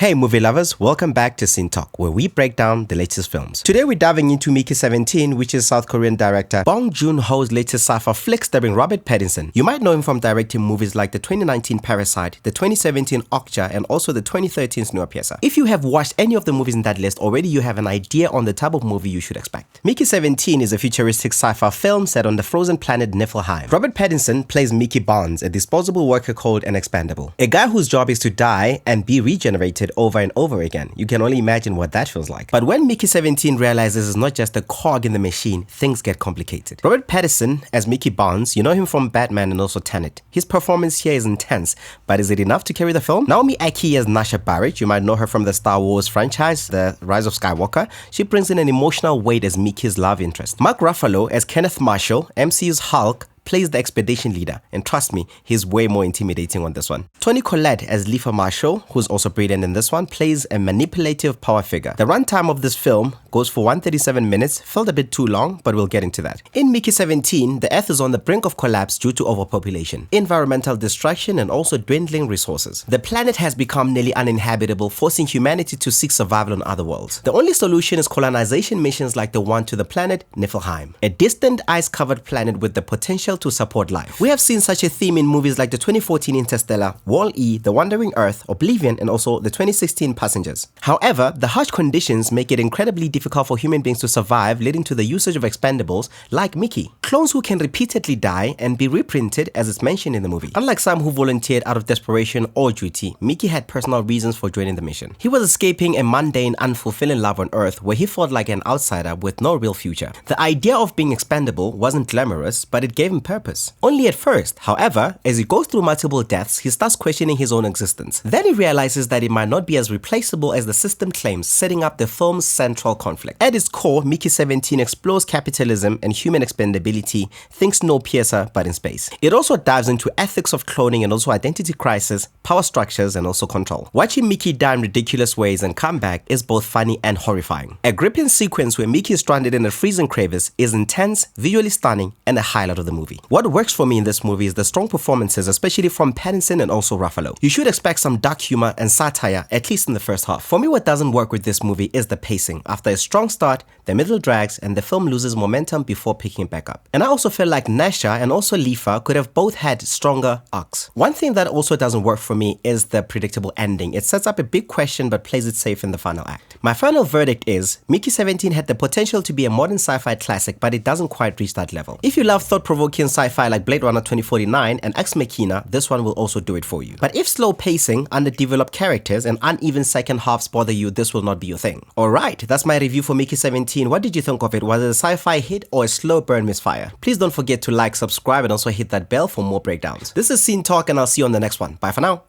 Hey movie lovers, welcome back to Scene Talk, where we break down the latest films. Today we're diving into Mickey 17, which is South Korean director Bong Joon-ho's latest sci-fi flick starring Robert Pattinson. You might know him from directing movies like the 2019 Parasite, the 2017 Okja, and also the 2013 Snowpiercer. If you have watched any of the movies in that list already, you have an idea on the type of movie you should expect. Mickey 17 is a futuristic sci-fi film set on the frozen planet Niflheim. Robert Pattinson plays Mickey Barnes, a disposable worker called an expendable. A guy whose job is to die and be regenerated over and over again. You can only imagine what that feels like. But when Mickey 17 realizes it's not just a cog in the machine, things get complicated. Robert Pattinson as Mickey Barnes, you know him from Batman and also Tenet. His performance here is intense, but is it enough to carry the film? Naomi Aki as Nasha Barrett, you might know her from the Star Wars franchise, The Rise of Skywalker. She brings in an emotional weight as Mickey's love interest. Mark Ruffalo as Kenneth Marshall, MCU's Hulk, plays the expedition leader, and trust me, he's way more intimidating on this one. Toni Collette as Leifa Marshall, who's also brilliant in this one, plays a manipulative power figure. The runtime of this film goes for 137 minutes, felt a bit too long, but we'll get into that. In Mickey 17, the Earth is on the brink of collapse due to overpopulation, environmental destruction, and also dwindling resources. The planet has become nearly uninhabitable, forcing humanity to seek survival on other worlds. The only solution is colonization missions like the one to the planet Niflheim, a distant ice-covered planet with the potential to support life. We have seen such a theme in movies like the 2014 Interstellar, Wall-E, The Wandering Earth, Oblivion, and also the 2016 Passengers. However, the harsh conditions make it incredibly difficult for human beings to survive, leading to the usage of expendables like Mickey, clones who can repeatedly die and be reprinted as it's mentioned in the movie. Unlike some who volunteered out of desperation or duty, Mickey had personal reasons for joining the mission. He was escaping a mundane, unfulfilling life on Earth where he felt like an outsider with no real future. The idea of being expendable wasn't glamorous, but it gave him purpose. Only at first. However, as he goes through multiple deaths, he starts questioning his own existence. Then he realizes that it might not be as replaceable as the system claims, setting up the film's central conflict. At its core, Mickey 17 explores capitalism and human expendability, thinks Snowpiercer but in space. It also dives into ethics of cloning and also identity crisis, power structures, and also control. Watching Mickey die in ridiculous ways and come back is both funny and horrifying. A gripping sequence where Mickey is stranded in a freezing crevice is intense, visually stunning, and a highlight of the movie. What works for me in this movie is the strong performances, especially from Pattinson and also Ruffalo. You should expect some dark humor and satire, at least in the first half. For me, what doesn't work with this movie is the pacing. After a strong start, the middle drags and the film loses momentum before picking back up. And I also feel like Nasha and also Leifa could have both had stronger arcs. One thing that also doesn't work for me is the predictable ending. It sets up a big question but plays it safe in the final act. My final verdict is, Mickey 17 had the potential to be a modern sci-fi classic, but it doesn't quite reach that level. If you love thought-provoking sci-fi like Blade Runner 2049 and Ex Machina, this one will also do it for you. But if slow pacing, underdeveloped characters, and uneven second halves bother you, this will not be your thing. Alright, that's my review for Mickey 17. What did you think of it? Was it a sci-fi hit or a slow burn misfire? Please don't forget to like, subscribe, and also hit that bell for more breakdowns. This is Scene Talk, and I'll see you on the next one. Bye for now.